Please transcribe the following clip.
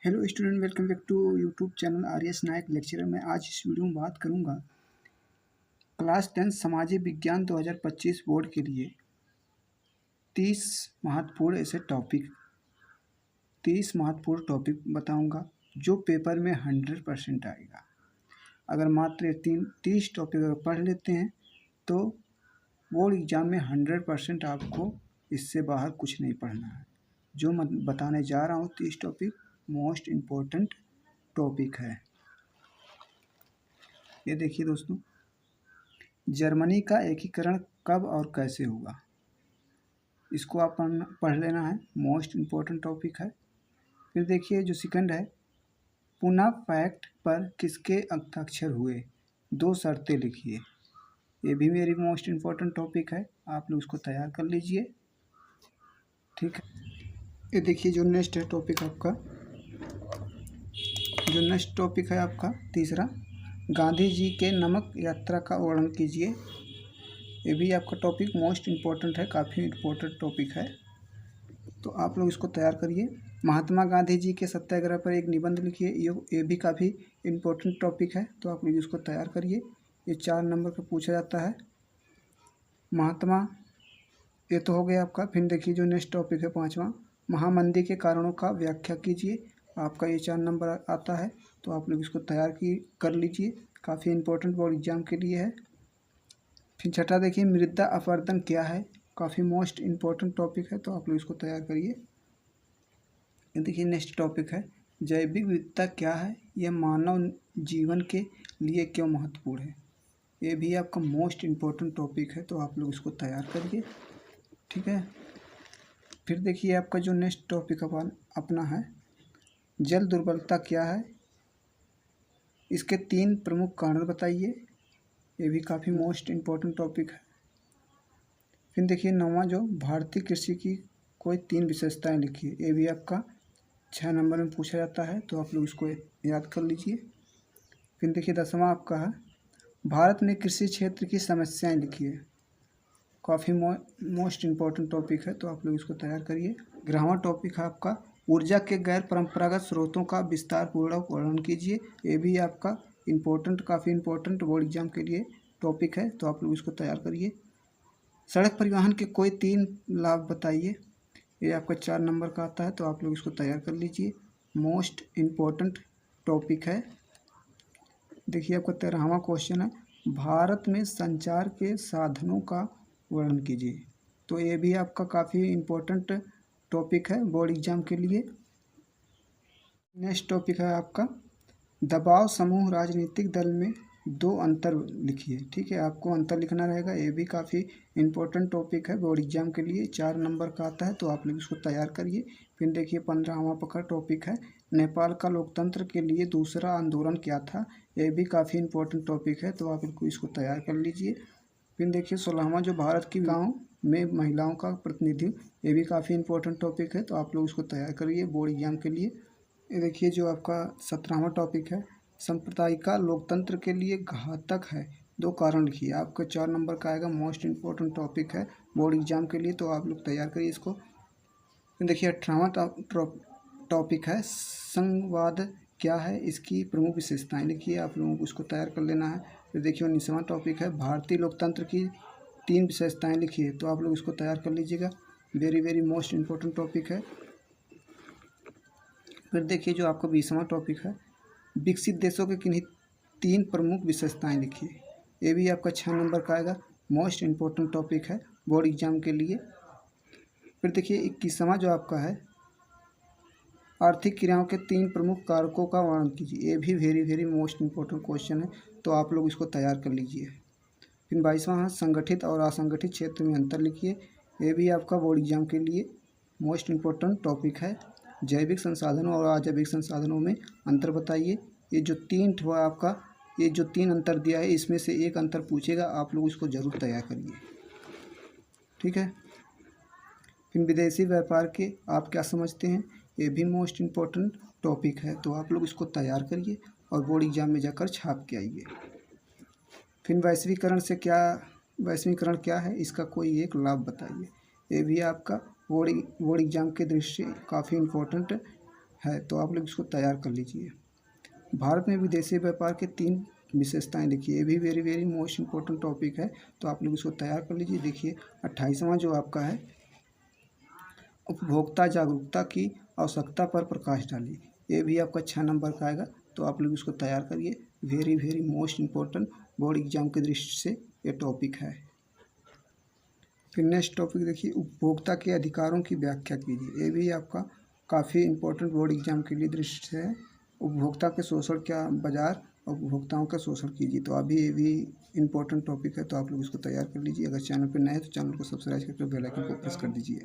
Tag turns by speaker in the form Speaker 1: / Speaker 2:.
Speaker 1: Hello student, welcome back to YouTube channel R S. Nayak lecturer. मैं आज इस वीडियो में बात करूंगा क्लास 10 सामाजिक विज्ञान 2025 बोर्ड के लिए 30 महत्वपूर्ण ऐसे टॉपिक 30 महत्वपूर्ण टॉपिक बताऊंगा जो पेपर में 100% आएगा। अगर मात्र ये 30 टॉपिक अगर पढ़ लेते हैं तो बोर्ड एग्ज़ाम में 100% आपको इससे बाहर कुछ नहीं पढ़ना है। जो मैं बताने जा रहा हूँ 30 टॉपिक मोस्ट इम्पोर्टेंट टॉपिक है। ये देखिए दोस्तों, जर्मनी का एकीकरण कब और कैसे हुआ, इसको आप पढ़ लेना है, मोस्ट इम्पोर्टेंट टॉपिक है। फिर देखिए जो सेकंड है, पुनः फैक्ट पर किसके हस्ताक्षर हुए, 2 शर्तें लिखिए। ये भी मेरी मोस्ट इम्पोर्टेंट टॉपिक है, आप लोग उसको तैयार कर लीजिए। ठीक है, ये देखिए जो नेक्स्ट है टॉपिक आपका, जो नेक्स्ट टॉपिक है आपका तीसरा, गांधी जी के नमक यात्रा का वर्णन कीजिए। ये भी आपका टॉपिक मोस्ट इम्पोर्टेंट है, काफ़ी इम्पोर्टेंट टॉपिक है, तो आप लोग इसको तैयार करिए। महात्मा गांधी जी के सत्याग्रह पर एक निबंध लिखिए, ये भी काफ़ी इम्पोर्टेंट टॉपिक है, तो आप लोग इसको तैयार करिए। ये 4 नंबर का पूछा जाता है। महात्मा, ये तो हो गया आपका। फिर देखिए जो नेक्स्ट टॉपिक है 5वां, महामंदी के कारणों का व्याख्या कीजिए। आपका ये 4 नंबर आता है, तो आप लोग इसको तैयार कर लीजिए, काफ़ी इम्पोर्टेंट बोर्ड एग्जाम के लिए है। फिर छठा देखिए, मृदा अपरदन क्या है, काफ़ी मोस्ट इम्पोर्टेंट टॉपिक है, तो आप लोग इसको तैयार करिए। देखिए नेक्स्ट टॉपिक है, जैविक विविधता क्या है, यह मानव जीवन के लिए क्यों महत्वपूर्ण है। ये भी आपका मोस्ट इम्पोर्टेंट टॉपिक है, तो आप लोग इसको तैयार करिए। ठीक है, फिर देखिए आपका जो नेक्स्ट टॉपिक अपना है, जल दुर्बलता क्या है, इसके 3 प्रमुख कारण बताइए। ये भी काफ़ी मोस्ट इम्पोर्टेंट टॉपिक है। फिर देखिए 9वां, जो भारतीय कृषि की कोई 3 विशेषताएं लिखिए। ये भी आपका 6 नंबर में पूछा जाता है, तो आप लोग इसको याद कर लीजिए। फिर देखिए 10वां आपका है, भारत में कृषि क्षेत्र की समस्याएं लिखिए। काफ़ी मोस्ट इम्पोर्टेंट टॉपिक है, तो आप लोग इसको तैयार करिए। 11वां टॉपिक है आपका, ऊर्जा के गैर परंपरागत स्रोतों का विस्तारपूर्वक वर्णन कीजिए। ये भी आपका काफ़ी इम्पोर्टेंट बोर्ड एग्जाम के लिए टॉपिक है, तो आप लोग इसको तैयार करिए। सड़क परिवहन के कोई 3 लाभ बताइए। ये आपका 4 नंबर का आता है, तो आप लोग इसको तैयार कर लीजिए, मोस्ट इम्पोर्टेंट टॉपिक है। देखिए आपका 13वां क्वेश्चन है, भारत में संचार के साधनों का वर्णन कीजिए। तो ये भी आपका काफ़ी इम्पोर्टेंट टॉपिक है बोर्ड एग्जाम के लिए। नेक्स्ट टॉपिक है आपका, दबाव समूह राजनीतिक दल में 2 अंतर लिखिए। ठीक है, आपको अंतर लिखना रहेगा, ये भी काफ़ी इम्पोर्टेंट टॉपिक है बोर्ड एग्जाम के लिए, 4 नंबर का आता है, तो आप लोग इसको तैयार करिए। फिर देखिए 15वां का टॉपिक है, नेपाल का लोकतंत्र के लिए दूसरा आंदोलन क्या था। ये भी काफ़ी इम्पोर्टेंट टॉपिक है, तो आप इसको तैयार कर लीजिए। फिर देखिए 16वां, जो भारत की गाँव में महिलाओं का प्रतिनिधित्व, ये भी काफ़ी इम्पोर्टेंट टॉपिक है, तो आप लोग इसको तैयार करिए बोर्ड एग्जाम के लिए। ये देखिए जो आपका 17वां टॉपिक है, सांप्रदायिक लोकतंत्र के लिए घातक है, 2 कारण लिखिए। आपका 4 नंबर का आएगा, मोस्ट इम्पोर्टेंट टॉपिक है बोर्ड एग्जाम के लिए, तो आप लोग तैयार करिए इसको। देखिए 18वां टॉपिक है, संघवाद क्या है, इसकी प्रमुख विशेषताएं लिखिए। आप लोगों को इसको तैयार कर लेना है। फिर देखिए 19वां टॉपिक है, भारतीय लोकतंत्र की 3 विशेषताएं लिखिए, तो आप लोग इसको तैयार कर लीजिएगा, वेरी मोस्ट इम्पोर्टेंट टॉपिक है। फिर देखिए जो आपका 20वां टॉपिक है, विकसित देशों के किन्हीं 3 प्रमुख विशेषताएं लिखिए। ये भी आपका 6 नंबर का आएगा, मोस्ट इम्पोर्टेंट टॉपिक है बोर्ड एग्जाम के लिए। फिर देखिए 21वां जो आपका है, आर्थिक क्रियाओं के 3 प्रमुख कारकों का वर्णन कीजिए। ये भी वेरी मोस्ट इम्पोर्टेंट क्वेश्चन है, तो आप लोग इसको तैयार कर लीजिए। फिर 22वां है, संगठित और असंगठित क्षेत्र में अंतर लिखिए। ये भी आपका बोर्ड एग्जाम के लिए मोस्ट इम्पोर्टेंट टॉपिक है। जैविक संसाधनों और अजैविक संसाधनों में अंतर बताइए। ये जो 3 हुआ आपका, ये जो 3 अंतर दिया है, इसमें से एक अंतर पूछेगा, आप लोग इसको ज़रूर तैयार करिए। ठीक है, फिर विदेशी व्यापार के आप क्या समझते हैं, ये भी मोस्ट इम्पोर्टेंट टॉपिक है, तो आप लोग इसको तैयार करिए और बोर्ड एग्जाम में जाकर छाप के आइए। फिर वैश्वीकरण क्या है, इसका कोई एक लाभ बताइए। ये भी आपका बोर्ड एग्जाम के दृष्टि काफ़ी इम्पोर्टेंट है, तो आप लोग इसको तैयार कर लीजिए। भारत में विदेशी व्यापार के 3 विशेषताएं लिखिए। ये भी very very most important topic है, तो आप लोग इसको तैयार कर लीजिए। देखिए 28वां जो आपका है, उपभोक्ता जागरूकता की आवश्यकता पर प्रकाश डालिए। ये भी आपका 6 नंबर का आएगा, तो आप लोग इसको तैयार करिए। Very very most important board exam की दृष्टि से ये टॉपिक है। फिर नेक्स्ट टॉपिक देखिए, उपभोक्ता के अधिकारों की व्याख्या कीजिए। ये भी आपका काफ़ी इम्पोर्टेंट बोर्ड एग्जाम के लिए दृष्टि से है। उपभोक्ता के शोषण क्या, बाजार और उपभोक्ताओं का शोषण कीजिए। तो अभी ये भी इम्पोर्टेंट टॉपिक है, तो आप लोग इसको तैयार कर लीजिए। अगर चैनल पर नए हैं तो चैनल को सब्सक्राइब करके बेल आइकन को प्रेस कर दीजिए।